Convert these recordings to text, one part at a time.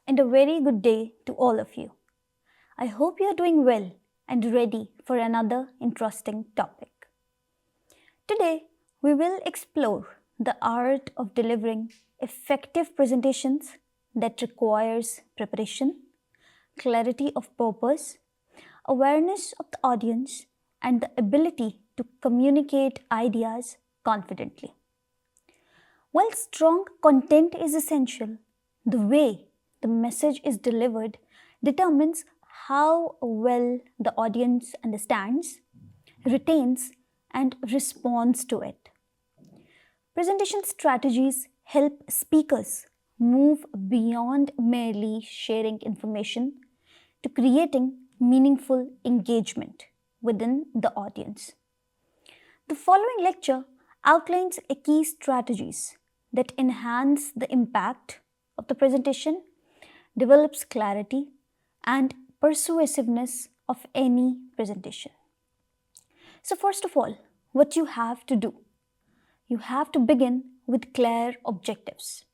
and a very good day to all of you. I hope you are doing well and ready for another interesting topic. Today, we will explore the art of delivering effective presentations that requires preparation, clarity of purpose, awareness of the audience, and the ability to communicate ideas confidently. While strong content is essential, the way the message is delivered determines how well the audience understands, retains, and responds to it. Presentation strategies help speakers move beyond merely sharing information to creating meaningful engagement within the audience. The following lecture outlines key strategies that enhance the impact of the presentation, develops clarity and persuasiveness of any presentation. So first of all, what you have to do, you have to begin with clear objectives.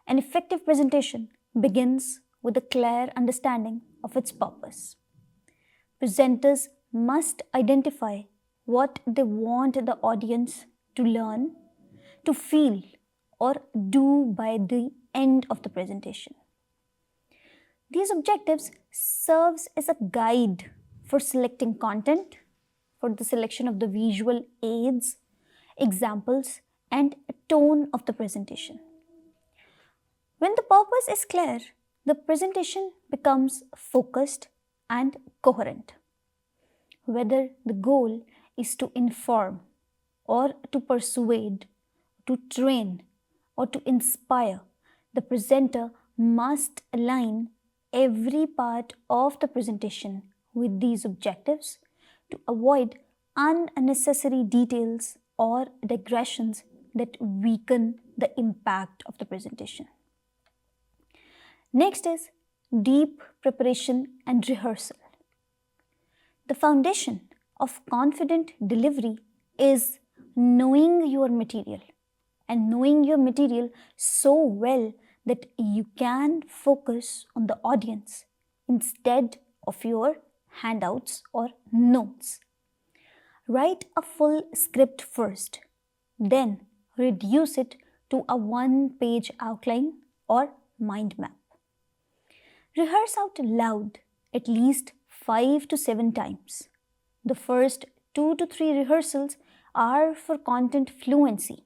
An effective presentation begins with a clear understanding of its purpose. Presenters must identify what they want the audience to learn, to feel, or do by the end of the presentation. These objectives serves as a guide for selecting content, for the selection of the visual aids, examples, and tone of the presentation. When the purpose is clear, the presentation becomes focused and coherent. Whether the goal is to inform or to persuade, to train or to inspire, the presenter must align every part of the presentation with these objectives to avoid unnecessary details or digressions that weaken the impact of the presentation. Next is deep preparation and rehearsal. The foundation of confident delivery is knowing your material and knowing your material so well that you can focus on the audience instead of your handouts or notes. Write a full script first, then reduce it to a one-page outline or mind map. Rehearse out loud at least 5 to 7 times. The first 2 to 3 rehearsals are for content fluency.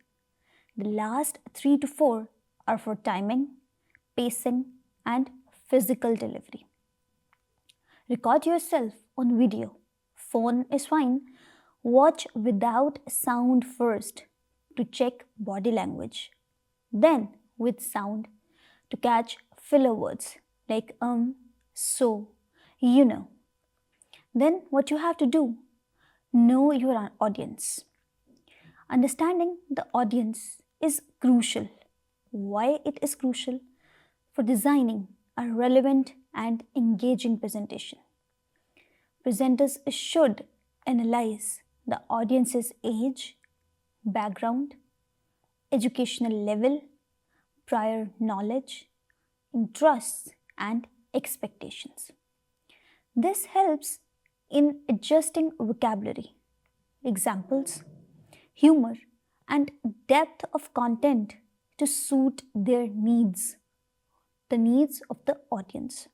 The last 3 to 4 are for timing, pacing, and physical delivery. Record yourself on video. Phone is fine. Watch without sound first to check body language. Then with sound to catch filler words like so, you know. Then what you have to do, know your audience. Understanding the audience is crucial. Why it is crucial? For designing a relevant and engaging presentation. Presenters should analyze the audience's age, background, educational level, prior knowledge, interests, and expectations. This helps in adjusting vocabulary, examples, humor, and depth of content to suit their needs, the needs of the audience.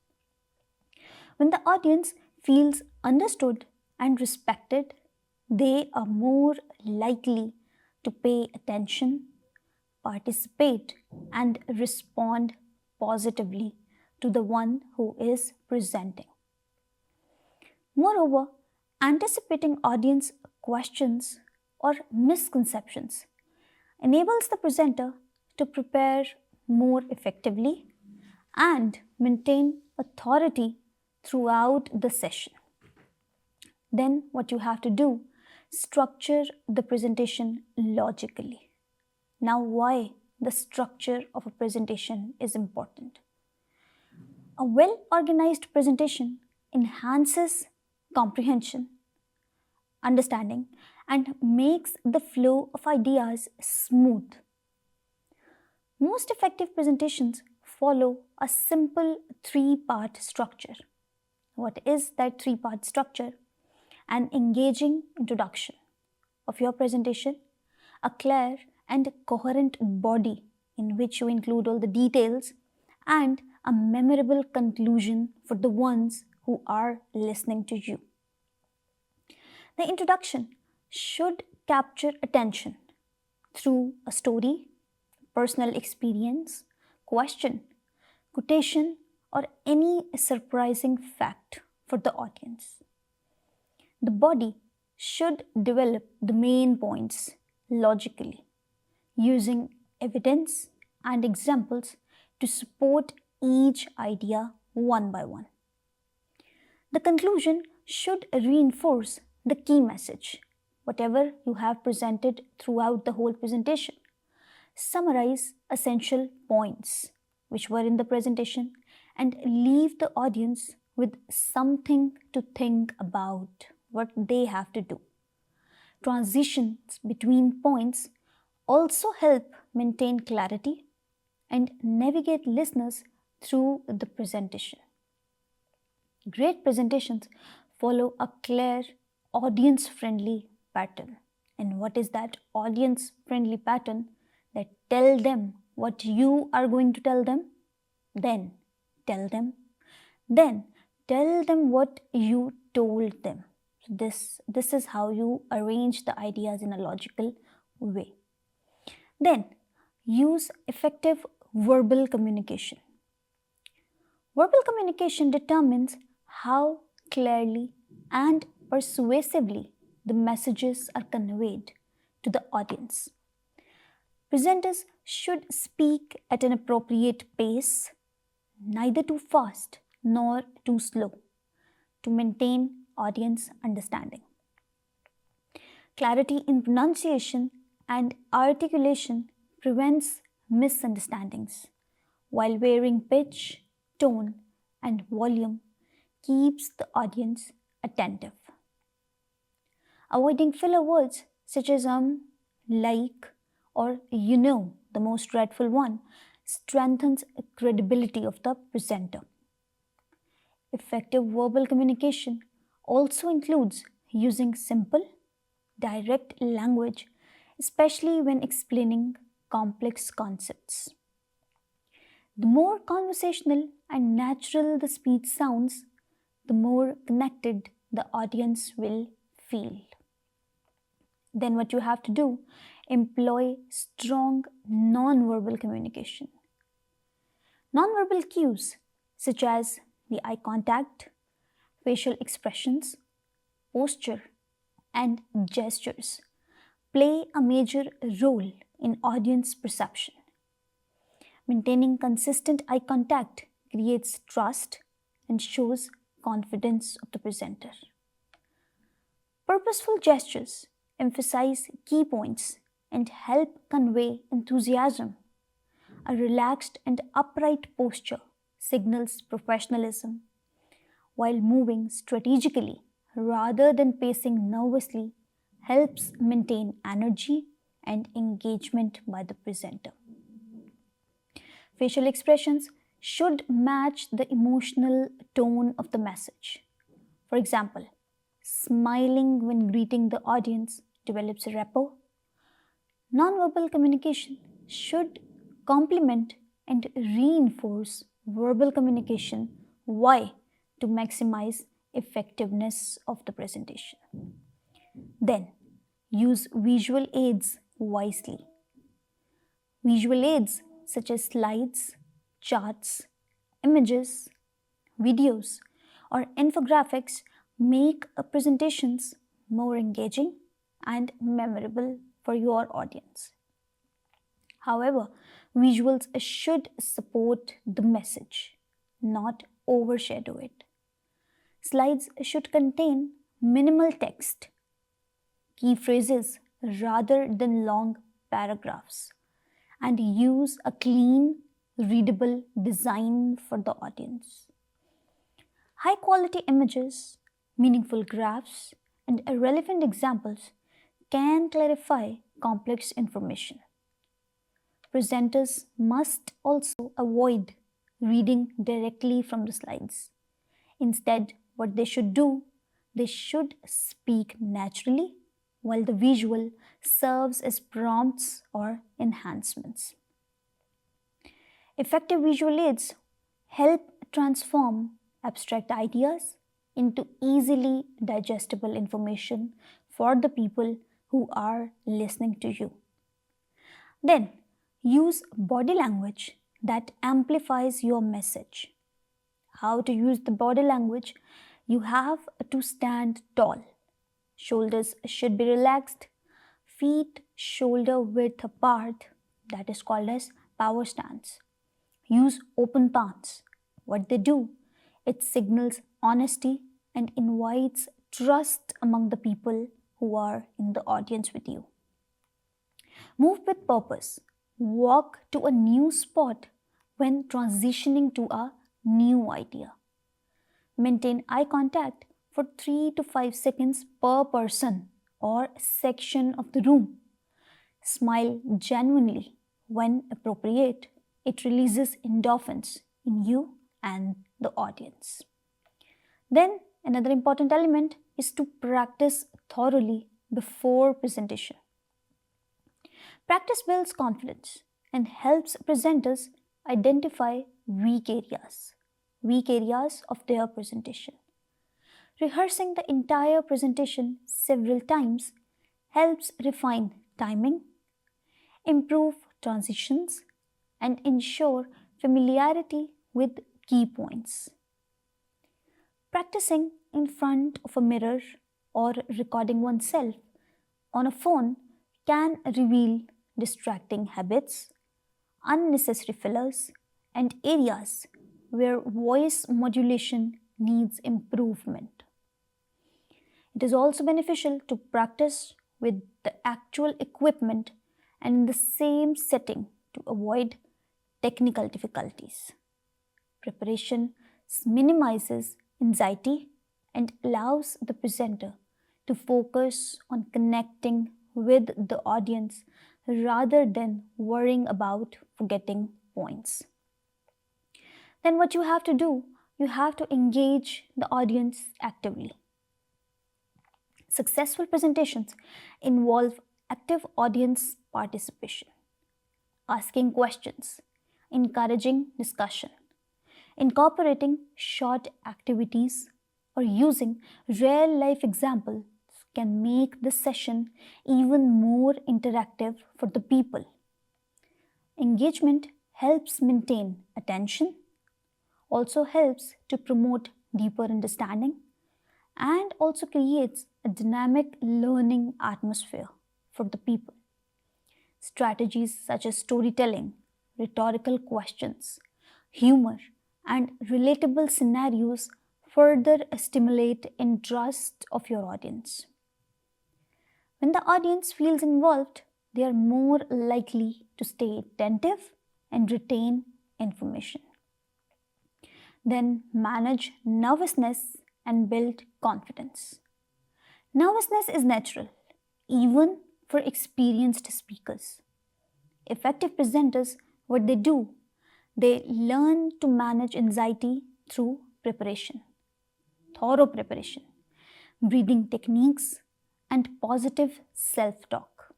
When the audience feels understood and respected, they are more likely to pay attention, participate, and respond positively to the one who is presenting. Moreover, anticipating audience questions or misconceptions enables the presenter to prepare more effectively and maintain authority throughout the session. Then what you have to do, structure the presentation logically. Now why the structure of a presentation is important? A well-organized presentation enhances comprehension, understanding, and makes the flow of ideas smooth. Most effective presentations follow a simple three-part structure. What is that three-part structure? An engaging introduction of your presentation, a clear and coherent body in which you include all the details, and a memorable conclusion for the ones who are listening to you. The introduction should capture attention through a story, personal experience, question, quotation, or any surprising fact for the audience. The body should develop the main points logically, using evidence and examples to support each idea one by one. The conclusion should reinforce the key message, whatever you have presented throughout the whole presentation. Summarize essential points which were in the presentation and leave the audience with something to think about what they have to do. Transitions between points also help maintain clarity and navigate listeners through the presentation. Great presentations follow a clear, audience friendly pattern. And what is that audience friendly pattern? That tell them what you are going to tell them, then tell them, then tell them what you told them. This is how you arrange the ideas in a logical way. Then use effective verbal communication. Verbal communication determines how clearly and persuasively the messages are conveyed to the audience. Presenters should speak at an appropriate pace, neither too fast nor too slow, to maintain audience understanding. Clarity in pronunciation and articulation prevents misunderstandings, while varying pitch, tone, and volume keeps the audience attentive. Avoiding filler words such as like, or the most dreadful one, strengthens credibility of the presenter. Effective verbal communication also includes using simple, direct language, especially when explaining complex concepts. The more conversational and natural the speech sounds, the more connected the audience will feel. Then what you have to do, employ strong non-verbal communication. Non-verbal cues such as the eye contact, facial expressions, posture, and gestures play a major role in audience perception. Maintaining consistent eye contact creates trust and shows confidence of the presenter. Purposeful gestures emphasize key points and help convey enthusiasm. A relaxed and upright posture signals professionalism, while moving strategically rather than pacing nervously helps maintain energy and engagement by the presenter. Facial expressions should match the emotional tone of the message. For example, smiling when greeting the audience develops a rapport. Nonverbal communication should complement and reinforce verbal communication. Why? To maximize effectiveness of the presentation. Then, use visual aids wisely. Visual aids such as slides, charts, images, videos, or infographics make presentations more engaging and memorable for your audience. However, visuals should support the message, not overshadow it. Slides should contain minimal text, key phrases rather than long paragraphs, and use a clean, readable design for the audience. High quality images, meaningful graphs, and relevant examples can clarify complex information. Presenters must also avoid reading directly from the slides. Instead, what they should do, they should speak naturally while the visual serves as prompts or enhancements. Effective visual aids help transform abstract ideas into easily digestible information for the people who are listening to you. Then, use body language that amplifies your message. How to use the body language? You have to stand tall. Shoulders should be relaxed. Feet shoulder width apart. That is called as power stance. Use open palms. What they do? It signals honesty and invites trust among the people who are in the audience with you. Move with purpose. Walk to a new spot when transitioning to a new idea. Maintain eye contact for 3 to 5 seconds per person or section of the room. Smile genuinely when appropriate. It releases endorphins in you and the audience. Then, another important element is to practice thoroughly before presentation. Practice builds confidence and helps presenters identify weak areas of their presentation. Rehearsing the entire presentation several times helps refine timing, improve transitions, and ensure familiarity with key points. Practicing in front of a mirror or recording oneself on a phone can reveal distracting habits, unnecessary fillers, and areas where voice modulation needs improvement. It is also beneficial to practice with the actual equipment and in the same setting to avoid technical difficulties. Preparation minimizes anxiety and allows the presenter to focus on connecting with the audience rather than worrying about forgetting points. Then what you have to do, you have to engage the audience actively. Successful presentations involve active audience participation, asking questions, encouraging discussion, incorporating short activities, or using real-life examples can make the session even more interactive for the people. Engagement helps maintain attention, also helps to promote deeper understanding, and also creates a dynamic learning atmosphere for the people. Strategies such as storytelling, rhetorical questions, humor, and relatable scenarios further stimulate interest of your audience. When the audience feels involved, they are more likely to stay attentive and retain information. Then manage nervousness and build confidence. Nervousness is natural, even for experienced speakers. Effective presenters, what they do, they learn to manage anxiety through preparation, thorough preparation, breathing techniques, and positive self-talk.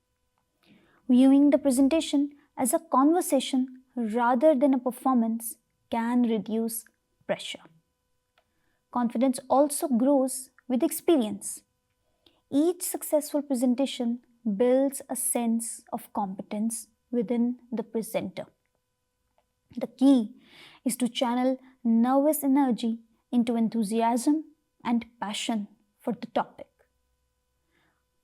Viewing the presentation as a conversation rather than a performance can reduce pressure. Confidence also grows with experience. Each successful presentation builds a sense of competence within the presenter. The key is to channel nervous energy into enthusiasm and passion for the topic.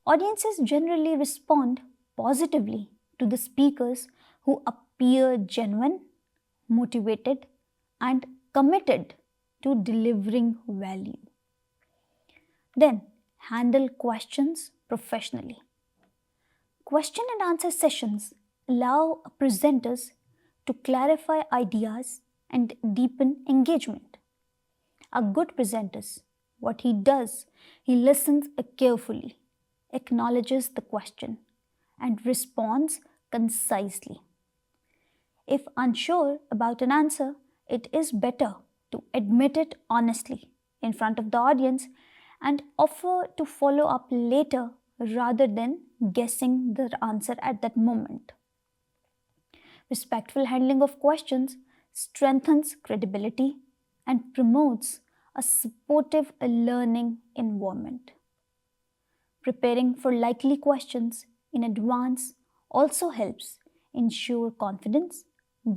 Audiences generally respond positively to the speakers who appear genuine, motivated, and committed to delivering value. Then, handle questions professionally. Question and answer sessions allow presenters to clarify ideas and deepen engagement. A good presenter, what he does, he listens carefully, acknowledges the question, and responds concisely. If unsure about an answer, it is better to admit it honestly in front of the audience and offer to follow up later rather than guessing the answer at that moment. Respectful handling of questions strengthens credibility and promotes a supportive learning environment. Preparing for likely questions in advance also helps ensure confidence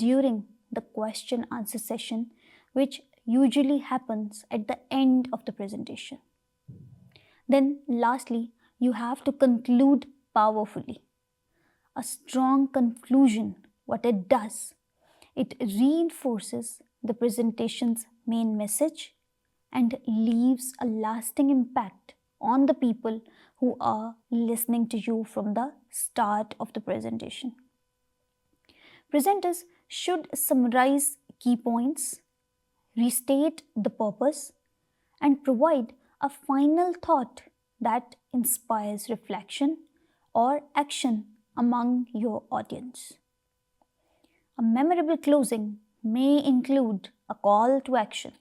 during the question answer session, which usually happens at the end of the presentation. Then, lastly, you have to conclude powerfully. A strong conclusion, what it does, it reinforces the presentation's main message and leaves a lasting impact on the people who are listening to you from the start of the presentation. Presenters should summarize key points, restate the purpose, and provide a final thought that inspires reflection or action among your audience. A memorable closing may include a call to action,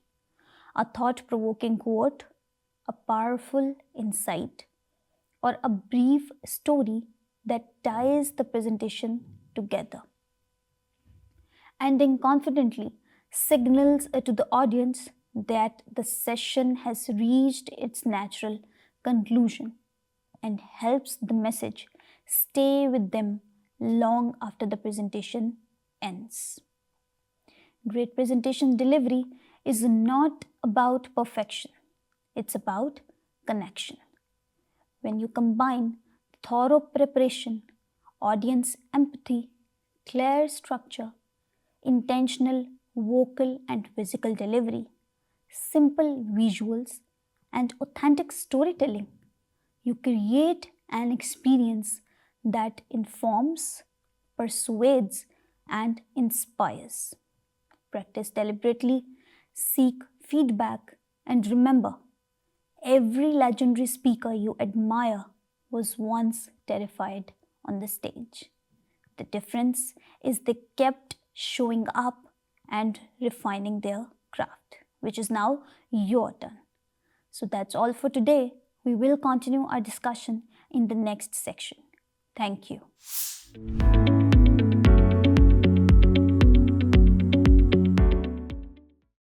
a thought provoking quote, a powerful insight, or a brief story that ties the presentation together. Ending confidently signals to the audience that the session has reached its natural conclusion and helps the message stay with them long after the presentation ends. Great presentation delivery is not about perfection, it's about connection. When you combine thorough preparation, audience empathy, clear structure, intentional vocal and physical delivery, simple visuals, and authentic storytelling, you create an experience that informs, persuades, and inspires. Practice deliberately, seek feedback, and remember, every legendary speaker you admire was once terrified on the stage. The difference is they kept showing up and refining their craft, which is now your turn. So that's all for today. We will continue our discussion in the next section. Thank you.